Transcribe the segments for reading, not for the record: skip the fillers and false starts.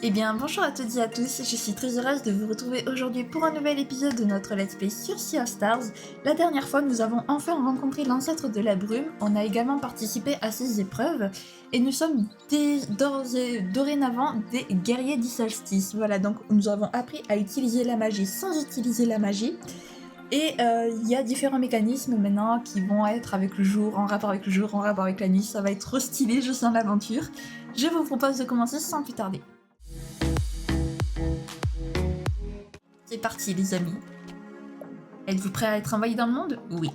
Eh bien, bonjour à toutes et à tous, je suis très heureuse de vous retrouver aujourd'hui pour un nouvel épisode de notre Let's Play sur Sea of Stars. La dernière fois, nous avons enfin rencontré l'ancêtre de la brume, on a également participé à ses épreuves, et nous sommes dorénavant des guerriers du solstice. Voilà, donc nous avons appris à utiliser la magie sans utiliser la magie, et il y a différents mécanismes maintenant qui vont être avec le jour, en rapport avec le jour, en rapport avec la nuit, ça va être trop stylé, je sens l'aventure. Je vous propose de commencer sans plus tarder. C'est parti les amis. Êtes-vous prêts à être envahis dans le monde? Oui.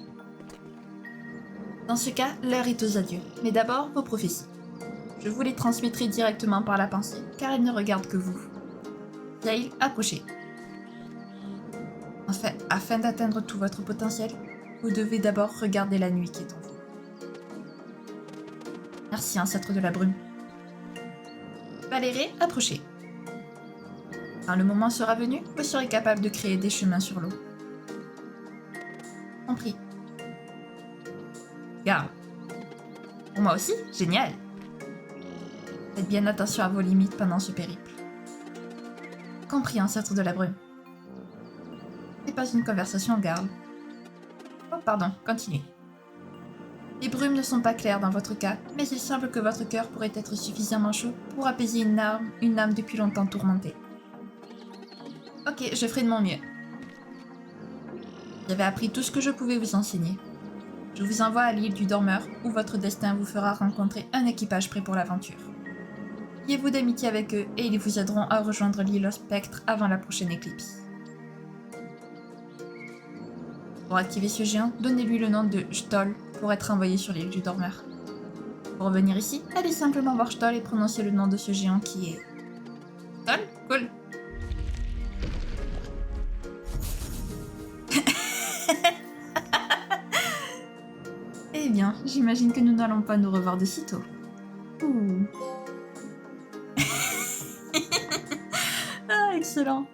Dans ce cas, l'heure est aux adieux. Mais d'abord, vos prophéties. Je vous les transmettrai directement par la pensée, car elles ne regardent que vous. Yael, approchez. Enfin, afin d'atteindre tout votre potentiel, vous devez d'abord regarder la nuit qui est en vous. Merci, ancêtre de la brume. Valérée, approchez. Quand le moment sera venu, vous serez capable de créer des chemins sur l'eau. Compris. Garde. Pour moi aussi, génial. Faites bien attention à vos limites pendant ce périple. Compris, ancêtre de la brume. C'est pas une conversation, Garl. Oh, pardon, continuez. Les brumes ne sont pas claires dans votre cas, mais il semble que votre cœur pourrait être suffisamment chaud pour apaiser une âme depuis longtemps tourmentée. Ok, je ferai de mon mieux. J'avais appris tout ce que je pouvais vous enseigner. Je vous envoie à l'île du Dormeur, où votre destin vous fera rencontrer un équipage prêt pour l'aventure. Liez-vous d'amitié avec eux et ils vous aideront à rejoindre l'île au spectre avant la prochaine éclipse. Pour activer ce géant, donnez-lui le nom de Stol pour être envoyé sur l'île du Dormeur. Pour revenir ici, allez simplement voir Stol et prononcer le nom de ce géant qui est... Stol? Cool. Eh bien, j'imagine que nous n'allons pas nous revoir de sitôt. Ouh. Ah, excellent.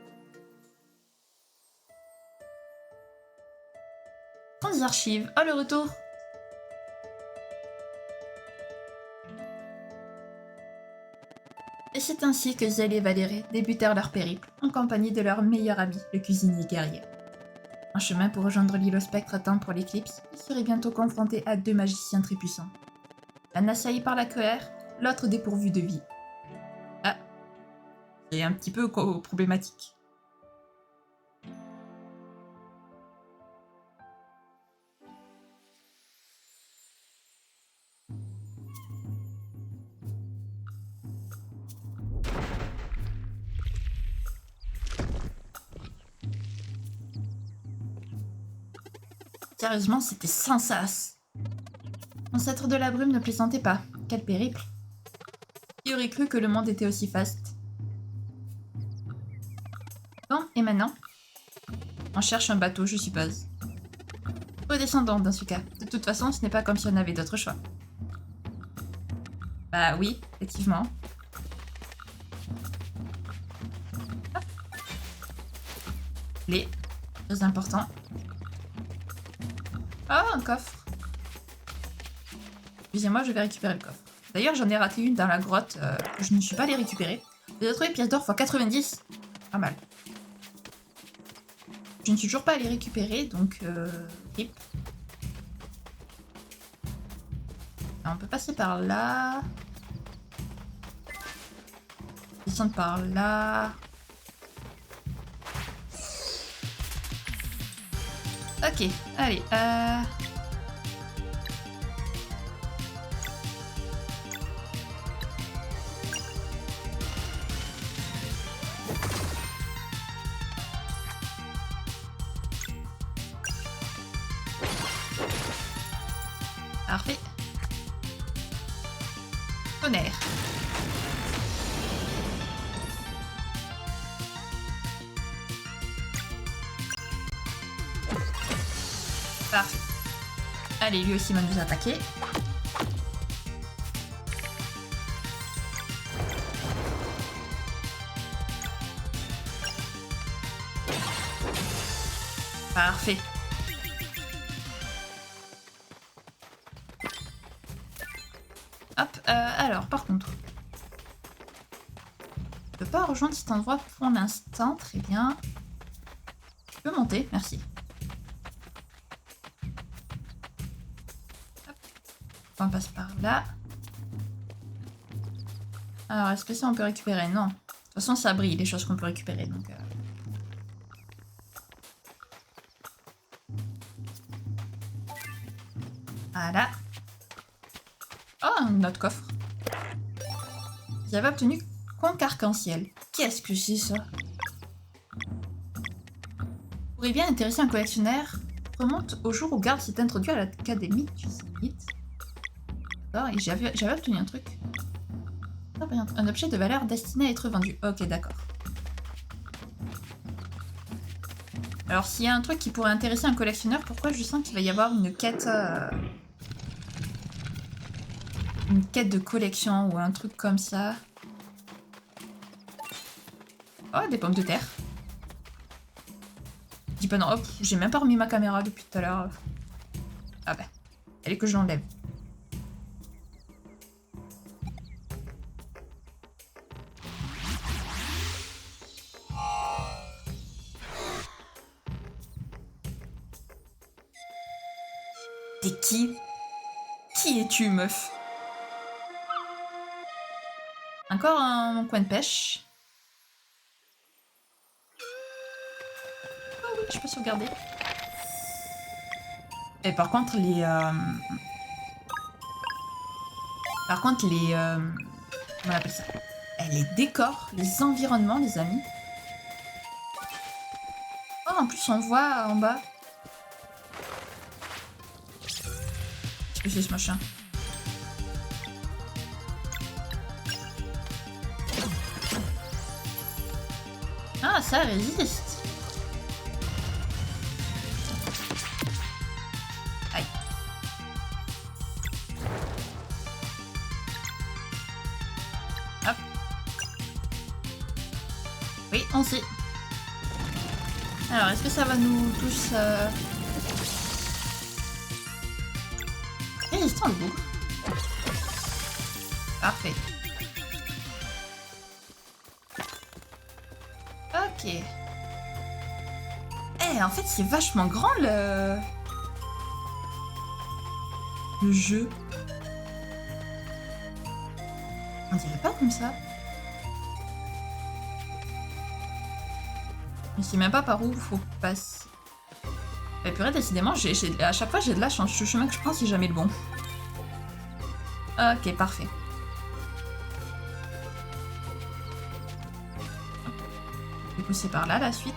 Sans archives. Oh, le retour. Et c'est ainsi que Zell et Valérée débutèrent leur périple, en compagnie de leur meilleur ami, le cuisinier guerrier. En chemin pour rejoindre l'île au spectre à temps pour l'éclipse, ils seraient bientôt confrontés à deux magiciens très puissants. L'un assailli par la colère, l'autre dépourvu de vie. Ah, c'est un petit peu problématique. Sérieusement, c'était sans sas. L'ancêtre de la brume ne plaisantait pas. Quel périple. Qui aurait cru que le monde était aussi vaste? Bon, et maintenant? On cherche un bateau, je suppose. Redescendons dans ce cas. De toute façon, ce n'est pas comme si on avait d'autre choix. Bah oui, effectivement. Hop. Les. Très important. Ah, un coffre. Excusez-moi, je vais récupérer le coffre. D'ailleurs, j'en ai raté une dans la grotte que je ne suis pas allée récupérer. J'ai trouvé pièces d'or x 90. Pas mal. Je ne suis toujours pas allée récupérer, donc rip. Alors, on peut passer par là. Descendre par là. Ok, allez. Parfait. Tonnerre. Parfait. Allez, lui aussi va nous attaquer. Parfait. Hop, alors par contre... Je peux pas rejoindre cet endroit pour l'instant. Très bien. Je peux monter, merci. Hop. On passe par là. Alors, est-ce que ça on peut récupérer? Non. De toute façon, ça brille, les choses qu'on peut récupérer. Donc, Voilà. Oh, un autre coffre. Vous avez obtenu conque arc-en-ciel. Qu'est-ce que c'est ça? Pourrait bien intéresser un collectionneur. Remonte au jour où Garde s'est introduit à l'académie du Zénith. D'accord, et j'avais obtenu un truc. Un objet de valeur destiné à être vendu. Ok, d'accord. Alors, s'il y a un truc qui pourrait intéresser un collectionneur, pourquoi je sens qu'il va y avoir une quête... une quête de collection ou un truc comme ça. Oh, des pommes de terre. Je dis pas non. Hop, j'ai même pas remis ma caméra depuis tout à l'heure. Ah bah, elle est que je l'enlève. T'es qui? Qui es-tu, meuf? Encore un coin de pêche. Oh oui, je peux sauvegarder. Et par contre, les... Par contre, les... Comment on appelle ça? Les décors, les environnements, les amis. Oh, en plus, on voit en bas. Qu'est-ce que c'est ce machin? Ah, ça résiste. Aïe. Hop. Oui, on sait. Alors, est-ce que ça va nous tous... Résistant le bout. Parfait. Ok. Eh, en fait, c'est vachement grand le jeu. On dirait pas comme ça. Je sais même pas par où il faut passer. Mais purée, décidément, à chaque fois j'ai de la chance. Le chemin que je prends, c'est jamais le bon. Ok, parfait. Du coup, c'est par là la suite.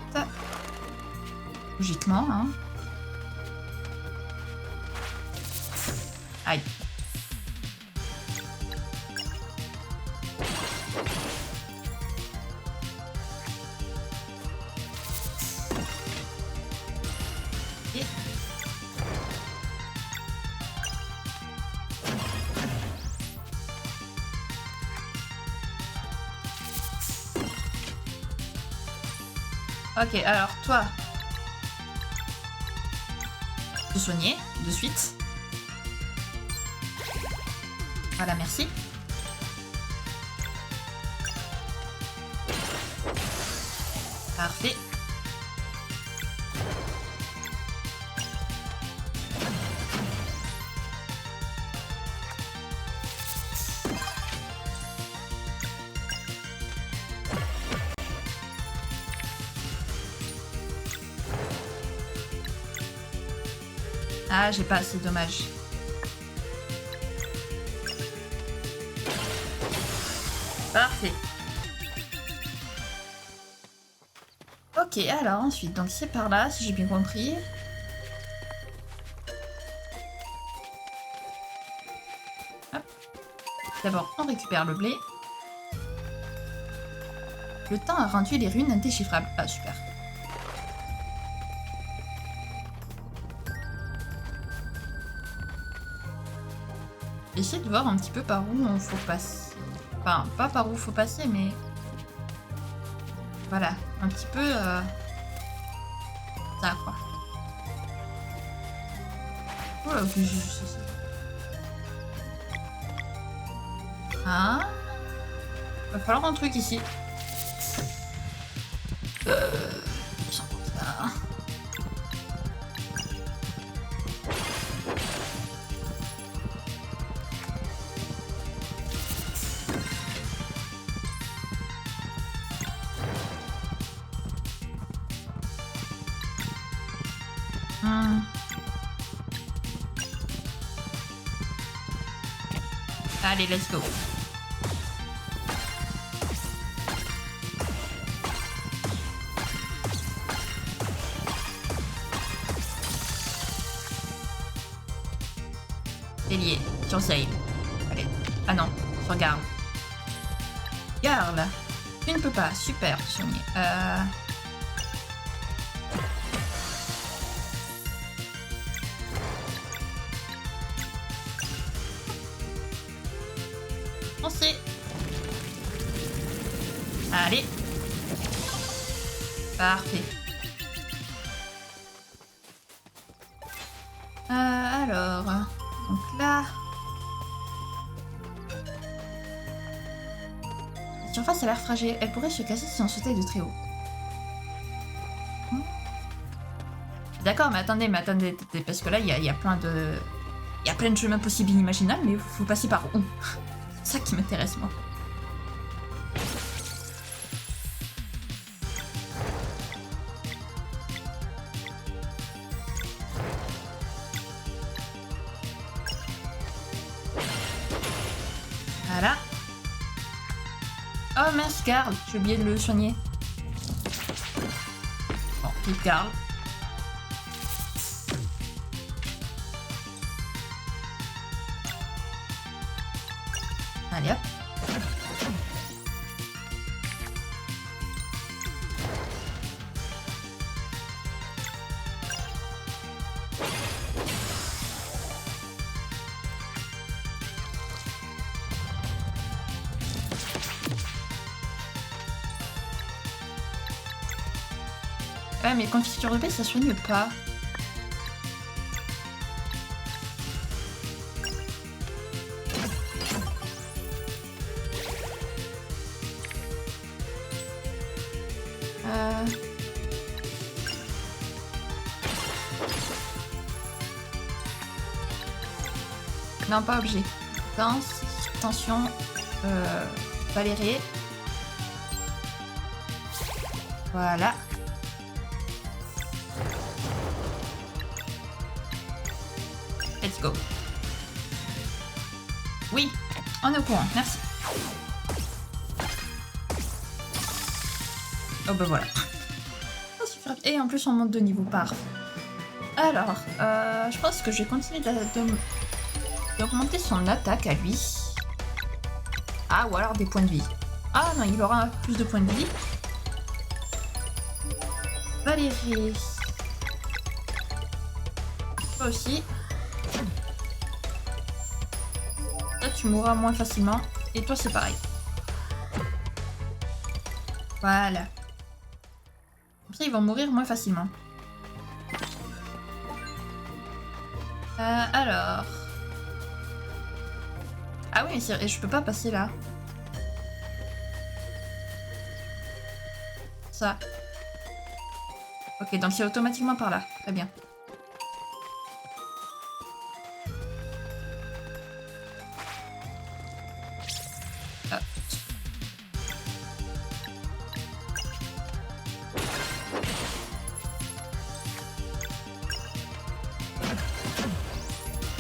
Logiquement, hein. Aïe. Et... Ok, alors toi... Te soigner, de suite. Voilà, merci. Parfait. Ah, j'ai pas assez, dommage. Parfait. Ok, alors ensuite, donc c'est par là, si j'ai bien compris. Hop. D'abord, on récupère le blé. Le temps a rendu les ruines indéchiffrables. Ah, super. Essayer de voir un petit peu par où on faut passer. Enfin, pas par où faut passer, mais... Voilà, un petit peu... Ça, quoi. Voilà, ok, Ah... Va falloir un truc ici. Je sens comme ça. Allez, let's go. Délié, sur save. Allez. Ah non, sur garde. Garde. Tu ne peux pas. Super, soigner. Foncez. Allez. Parfait. Alors, donc là... La surface a l'air fragile. Elle pourrait se casser si on sautait de très haut. D'accord, mais attendez, parce que là, il y a plein de... Il y a plein de chemins possibles inimaginables, mais il faut passer par où? C'est ça qui m'intéresse, moi. Voilà. Oh mince, Carl, j'ai oublié de le soigner. Bon, clip Carl. Allez hop. Ouais, mais confiture de paix, ça soigne pas. Non, pas objet. Danse, tension, Valérie. Voilà. Let's go. Oui, on est au courant, merci. Oh bah voilà. Oh, super. Et en plus on monte de niveau par. Alors, je pense que je vais continuer d'augmenter son attaque à lui. Ah, ou alors des points de vie. Ah non, il aura plus de points de vie. Valérie. Toi aussi. Toi, tu mourras moins facilement. Et toi, c'est pareil. Voilà. Comme ça, ils vont mourir moins facilement. Alors... Ah oui, mais je peux pas passer là. Ça. Ok, donc c'est automatiquement par là. Très bien. Ah.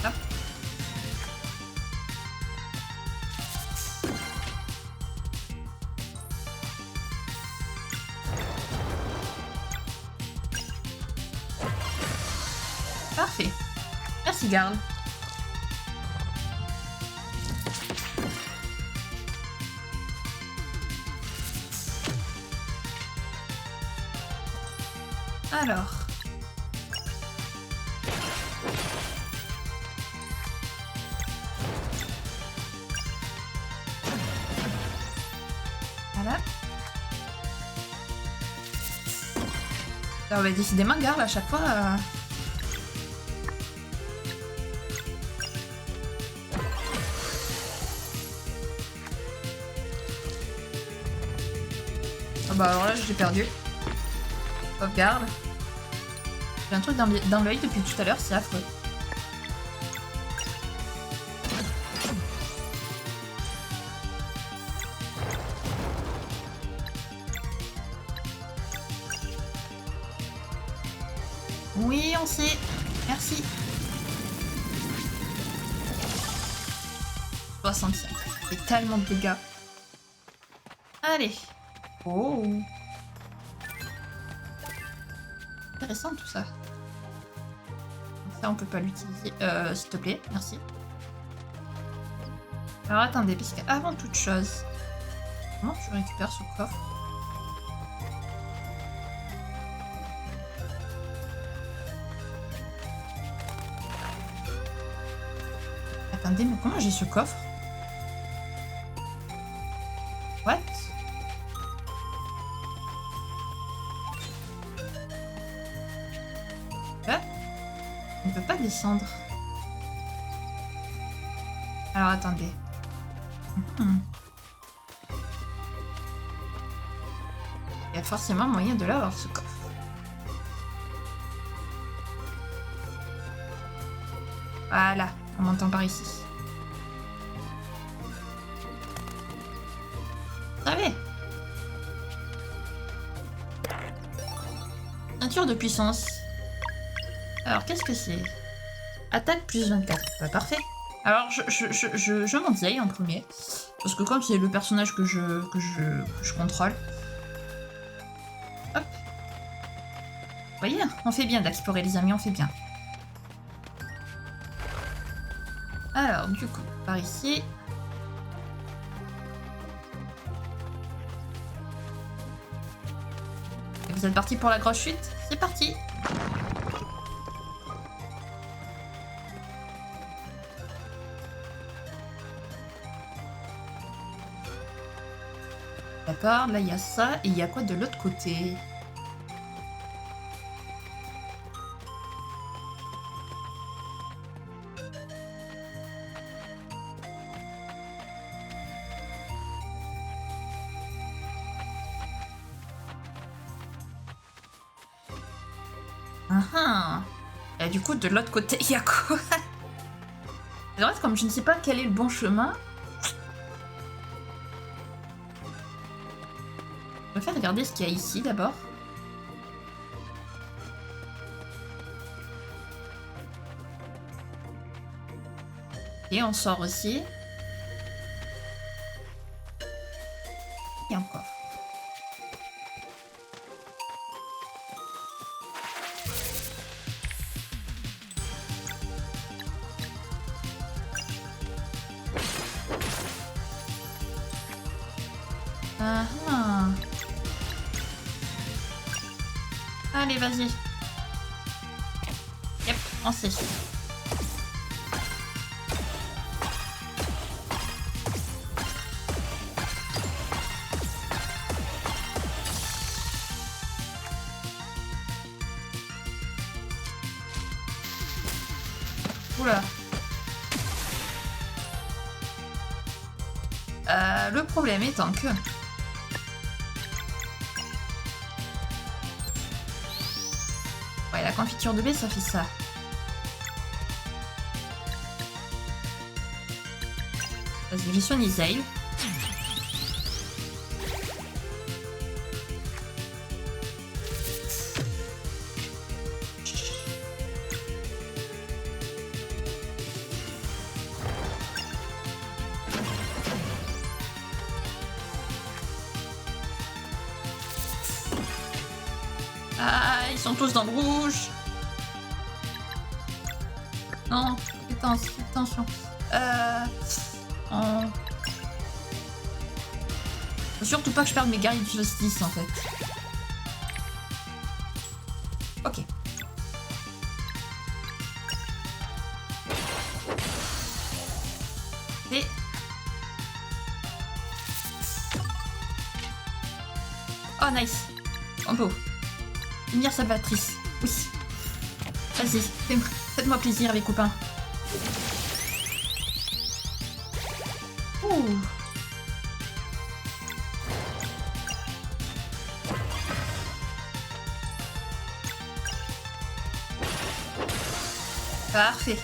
Hop. Parfait. Merci, Garde. Alors. Voilà. Alors, bah, décidément, Garde, à chaque fois... Oh bah alors là, j'ai perdu. Sauvegarde. J'ai un truc dans l'œil depuis tout à l'heure, c'est affreux. Oui, on sait. Merci. 65. C'est tellement de dégâts. Allez. Oh. Intéressant tout ça. Ça, on peut pas l'utiliser. S'il te plaît, merci. Alors attendez, parce qu'avant toute chose, comment tu récupères ce coffre? Attendez, mais comment j'ai ce coffre? What? Là? On ne peut pas descendre. Alors attendez. Il y a forcément moyen de l'avoir ce coffre. Voilà, en montant par ici. Vous savez. Ceinture de puissance. Alors, qu'est-ce que c'est? Attaque plus 24. Bah, parfait. Alors, je m'enzaille en premier. Parce que comme c'est le personnage que je contrôle. Hop. Vous voyez, on fait bien d'explorer les amis, on fait bien. Alors, du coup, par ici. Vous êtes parti pour la grosse chute? C'est parti! D'accord, là il y a ça, et il y a quoi de l'autre côté? Et du coup, de l'autre côté, il y a quoi? C'est vrai, comme je ne sais pas quel est le bon chemin. Je vais faire regarder ce qu'il y a ici d'abord. Et on sort aussi. Et encore. Allez, vas-y. Yep, on sait. Oula. Le problème étant que... Ouais, la confiture de baie, ça fait ça. Vas-y, je soigne Isaïe. Ah, ils sont tous dans le rouge. Non, attention. Faut surtout pas que je perde mes guerriers de justice en fait. Ok. Et... Oh nice. Combo. Lumière salvatrice. Oui. Vas-y, faites-moi plaisir les copains. Ouh. Parfait.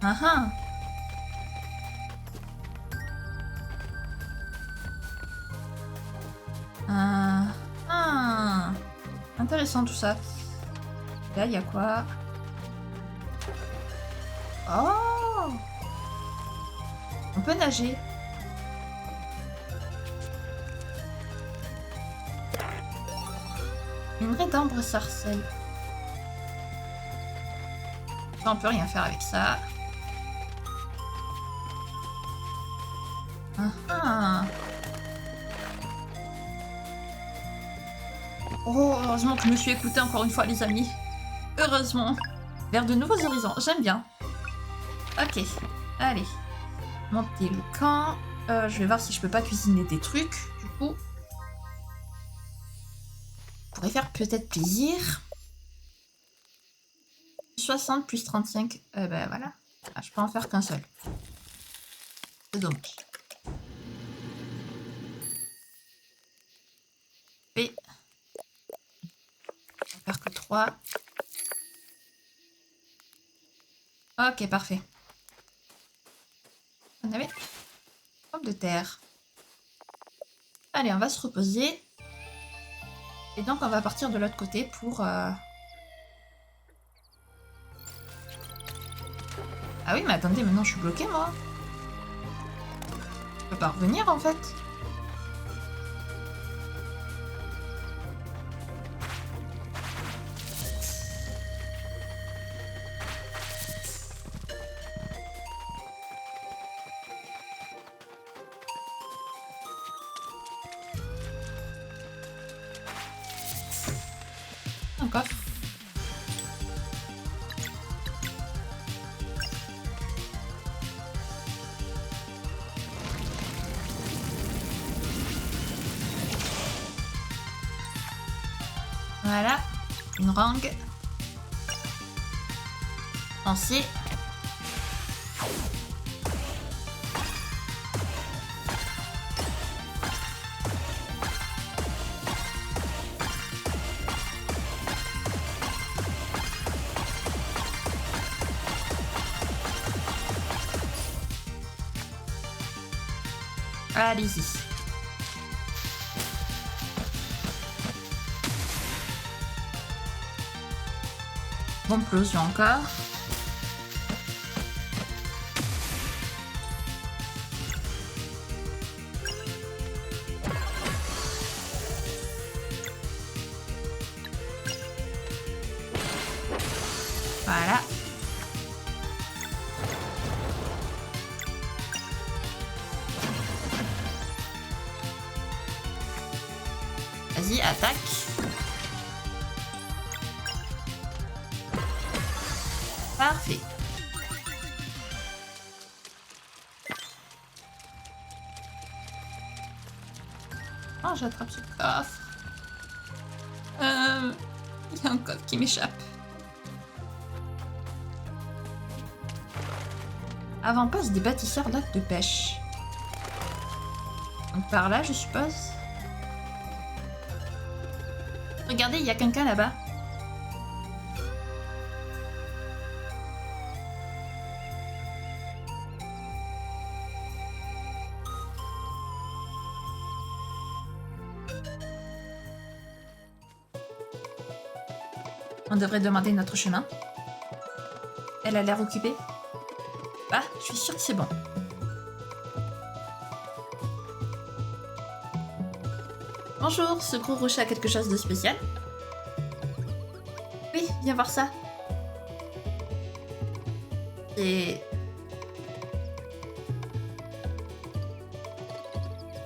Ah ah. Ah. Intéressant tout ça. Là, il y a quoi? Oh! On peut nager. Minerai d'ambre sarcelle. On peut rien faire avec ça. Ah ah. Oh, heureusement que je me suis écoutée encore une fois, les amis. Heureusement. Vers de nouveaux horizons. J'aime bien. Ok. Allez. Monter le camp. Je vais voir si je peux pas cuisiner des trucs. Du coup. Pourrait faire peut-être plaisir. 60 plus 35. Ben voilà. Ah, je peux en faire qu'un seul. C'est dommage. Et. On va faire que 3. Ok, parfait. On avait pomme de terre. Allez, on va se reposer. Et donc, on va partir de l'autre côté pour... Ah oui, mais attendez, maintenant je suis bloquée, moi. Je peux pas revenir, en fait. Un coffre. Voilà. Une rangue. Lancer. Allez-y. Bon, implosion encore. Voilà. Vas-y, attaque. Parfait. Oh, j'attrape ce coffre. Il y a un code qui m'échappe. Avant-poste des bâtisseurs lac de pêche. Donc par là, je suppose. Regardez, il y a quelqu'un là-bas. On devrait demander notre chemin. Elle a l'air occupée. Ah, je suis sûre que c'est bon. Bonjour, ce gros rocher a quelque chose de spécial? Oui, viens voir ça. C'est...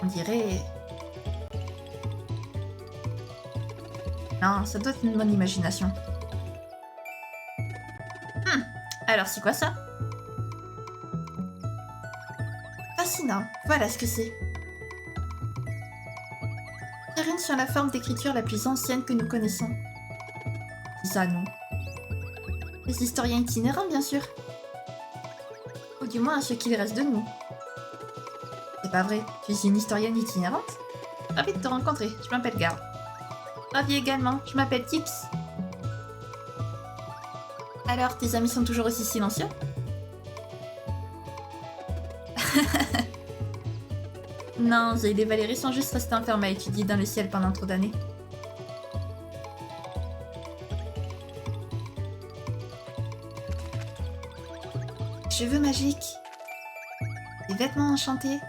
On dirait... Non, ça doit être une bonne imagination. Alors c'est quoi ça? Fascinant, voilà ce que c'est. Figurine sur la forme d'écriture la plus ancienne que nous connaissons. Qui ça, nous? Les historiens itinérants, bien sûr. Ou du moins ce qu'il reste de nous. C'est pas vrai, tu es une historienne itinérante? Ravi de te rencontrer, je m'appelle Garde. Ravi également, je m'appelle Tix. Alors, tes amis sont toujours aussi silencieux? Non, Zé, les Valérie sont juste restés enfermés à étudier dans le ciel pendant trop d'années. Cheveux magiques. Des vêtements enchantés.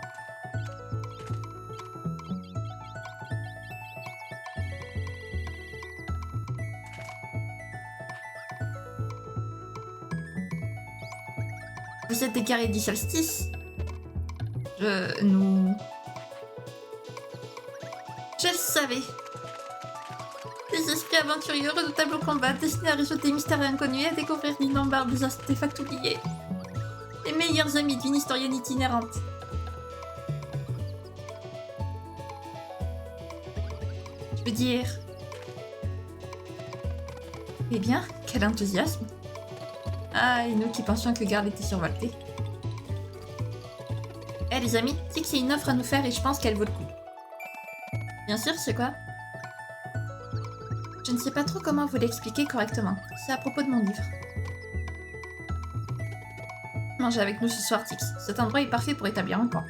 Vous êtes des guerriers du solstice? Nous... Je le savais. Des esprits aventuriers redoutables au combat, destinés à résoudre des mystères inconnus et à découvrir d'innombrables artefacts oubliés. Les meilleurs amis d'une historienne itinérante. Je veux dire... Eh bien, quel enthousiasme. Ah, et nous qui pensions que Garl était survolté. Eh les amis, Tix a une offre à nous faire et je pense qu'elle vaut le coup. Bien sûr, c'est quoi? Je ne sais pas trop comment vous l'expliquer correctement. C'est à propos de mon livre. Mangez avec nous ce soir, Tix. Cet endroit est parfait pour établir un camp.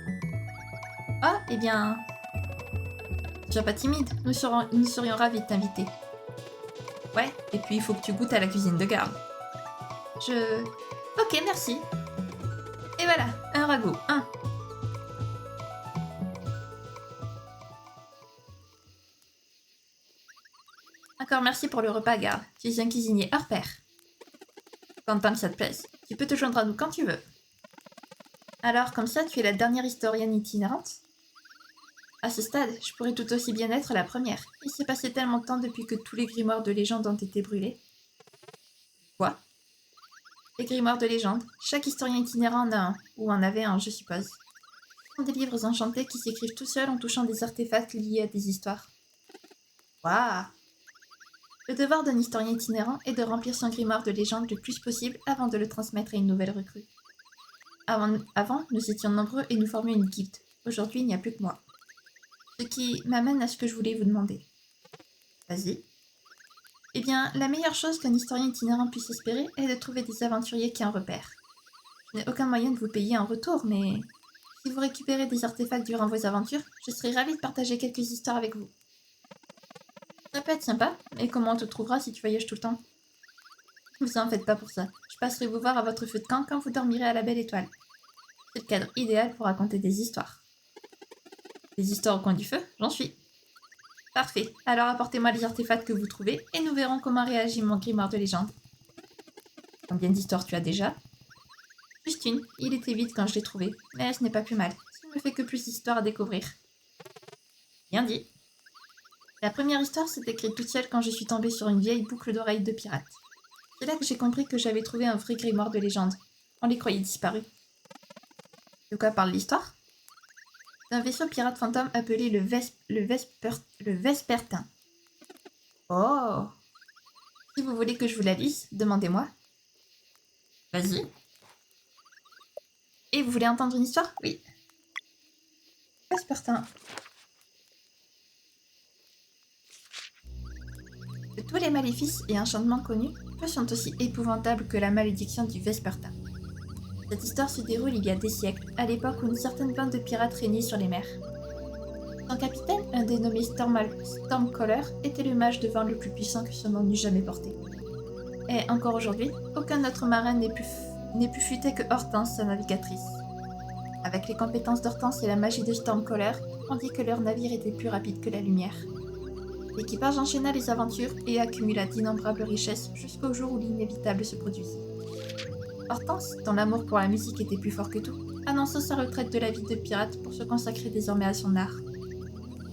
Ah, eh bien... Sois pas timide, nous serions ravis de t'inviter. Ouais, et puis il faut que tu goûtes à la cuisine de Garl. Ok, merci. Et voilà, un ragoût, un. Encore merci pour le repas, Garl. Tu es un cuisinier hors pair. Content que ça te plaise. Tu peux te joindre à nous quand tu veux. Alors, comme ça, tu es la dernière historienne itinérante? À ce stade, je pourrais tout aussi bien être la première. Il s'est passé tellement de temps depuis que tous les grimoires de légende ont été brûlés. Quoi? Les grimoires de légende. Chaque historien itinérant en a un, ou en avait un, je suppose. Ce sont des livres enchantés qui s'écrivent tout seuls en touchant des artefacts liés à des histoires. Waouh! Le devoir d'un historien itinérant est de remplir son grimoire de légende le plus possible avant de le transmettre à une nouvelle recrue. Avant, nous étions nombreux et nous formions une guilde. Aujourd'hui, il n'y a plus que moi. Ce qui m'amène à ce que je voulais vous demander. Vas-y. Eh bien, la meilleure chose qu'un historien itinérant puisse espérer est de trouver des aventuriers qui en repèrent. Je n'ai aucun moyen de vous payer en retour, mais si vous récupérez des artefacts durant vos aventures, je serai ravie de partager quelques histoires avec vous. Ça peut être sympa, mais comment on te trouvera si tu voyages tout le temps? Vous en faites pas pour ça. Je passerai vous voir à votre feu de camp quand vous dormirez à la belle étoile. C'est le cadre idéal pour raconter des histoires. Des histoires au coin du feu? J'en suis. Parfait. Alors apportez-moi les artefacts que vous trouvez et nous verrons comment réagit mon grimoire de légende. Combien d'histoires tu as déjà? Juste une. Il était vide quand je l'ai trouvé, mais ce n'est pas plus mal. Ça me fait que plus d'histoires à découvrir. Bien dit. La première histoire s'est écrite toute seule quand je suis tombée sur une vieille boucle d'oreille de pirate. C'est là que j'ai compris que j'avais trouvé un vrai grimoire de légende. On les croyait disparus. De quoi parle l'histoire? D'un vaisseau pirate fantôme appelé le Vespertin. Oh! Si vous voulez que je vous la lise, demandez-moi. Vas-y. Et vous voulez entendre une histoire? Oui. Vespertin. De tous les maléfices et enchantements connus, peu sont aussi épouvantables que la malédiction du Vespertin. Cette histoire se déroule il y a des siècles, à l'époque où une certaine bande de pirates régnait sur les mers. Son capitaine, un dénommé Stormcaller, était le mage de vent le plus puissant que ce monde n'eût jamais porté. Et encore aujourd'hui, aucun autre marin n'est plus futé que Hortense, sa navigatrice. Avec les compétences d'Hortense et la magie de Stormcaller, on dit que leur navire était plus rapide que la lumière. L'équipage enchaîna les aventures et accumula d'innombrables richesses jusqu'au jour où l'inévitable se produisit. Hortense, dont l'amour pour la musique était plus fort que tout, annonça sa retraite de la vie de pirate pour se consacrer désormais à son art.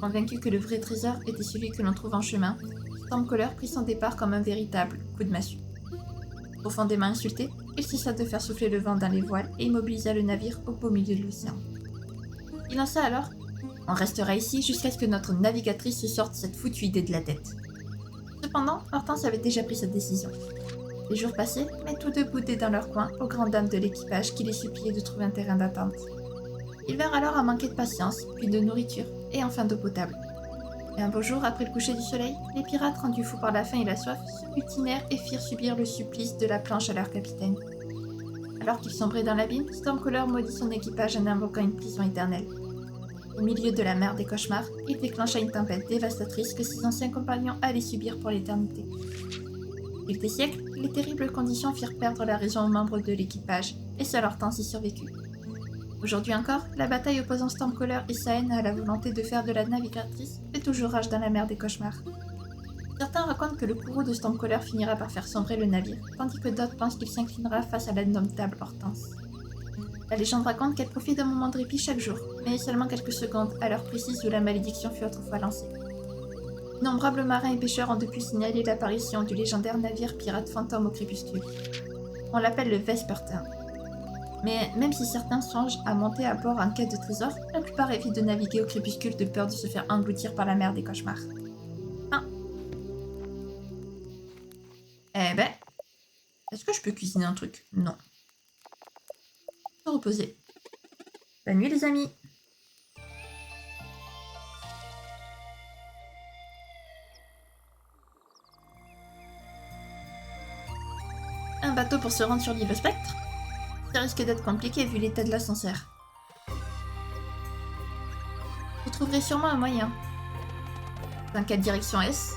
Convaincu que le vrai trésor était celui que l'on trouve en chemin, Stormcaller prit son départ comme un véritable coup de massue. Profondément insulté, il cessa de faire souffler le vent dans les voiles et immobilisa le navire au beau milieu de l'océan. Il lança alors: on restera ici jusqu'à ce que notre navigatrice se sorte cette foutue idée de la tête. Cependant, Hortense avait déjà pris sa décision. Les jours passaient, mais tous deux boudaient dans leur coin aux grandes dames de l'équipage qui les suppliaient de trouver un terrain d'attente. Ils vinrent alors à manquer de patience, puis de nourriture, et enfin d'eau potable. Et un beau jour, après le coucher du soleil, les pirates, rendus fous par la faim et la soif, se mutinèrent et firent subir le supplice de la planche à leur capitaine. Alors qu'ils sombraient dans l'abîme, Stormcaller maudit son équipage en invoquant une prison éternelle. Au milieu de la mer des cauchemars, il déclencha une tempête dévastatrice que ses anciens compagnons allaient subir pour l'éternité. Au fil des siècles, les terribles conditions firent perdre la raison aux membres de l'équipage, et seul Hortense y survécut. Aujourd'hui encore, la bataille opposant Stormcaller et sa haine à la volonté de faire de la navigatrice fait toujours rage dans la mer des cauchemars. Certains racontent que le courroux de Stormcaller finira par faire sombrer le navire, tandis que d'autres pensent qu'il s'inclinera face à l'indomptable Hortense. La légende raconte qu'elle profite d'un moment de répit chaque jour, mais seulement quelques secondes, à l'heure précise où la malédiction fut autrefois lancée. Innombrables marins et pêcheurs ont depuis signalé l'apparition du légendaire navire pirate fantôme au crépuscule. On l'appelle le Vespertin. Mais même si certains songent à monter à bord en quête de trésors, la plupart évitent de naviguer au crépuscule de peur de se faire engloutir par la mer des cauchemars. Eh ben, est-ce que je peux cuisiner un truc? Non. Se reposer. Bonne nuit les amis. Un bateau pour se rendre sur l'île Spectre? Ça risque d'être compliqué vu l'état de l'ascenseur. Vous trouverez sûrement un moyen. Dans quelle direction est-ce?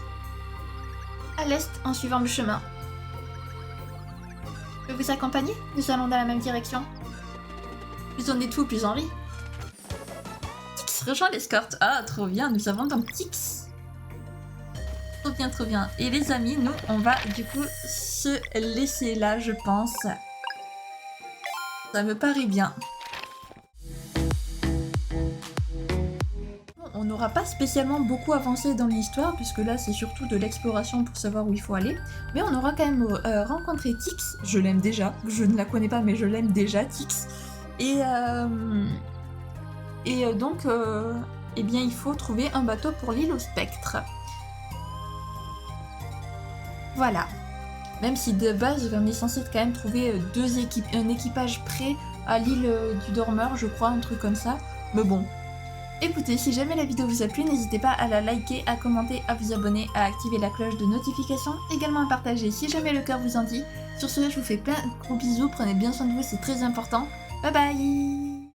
À l'est, en suivant le chemin. Je peux vous accompagner? Nous allons dans la même direction. Plus on est tout, plus on rit. Tix rejoint l'escorte. Ah, trop bien, nous avons donc Tix. Trop bien, trop bien. Et les amis, nous, on va du coup se laisser là, je pense. Ça me paraît bien. On n'aura pas spécialement beaucoup avancé dans l'histoire, puisque là c'est surtout de l'exploration pour savoir où il faut aller. Mais on aura quand même rencontré Tix. Je l'aime déjà. Je ne la connais pas, mais je l'aime déjà, Tix. Et donc, eh bien, il faut trouver un bateau pour l'île au spectre. Voilà. Même si de base, on est censé quand même trouver un équipage prêt à l'île du dormeur, je crois, un truc comme ça. Mais bon. Écoutez, si jamais la vidéo vous a plu, n'hésitez pas à la liker, à commenter, à vous abonner, à activer la cloche de notification, également à partager si jamais le cœur vous en dit. Sur ce, je vous fais plein de gros bisous, prenez bien soin de vous, c'est très important. Bye bye!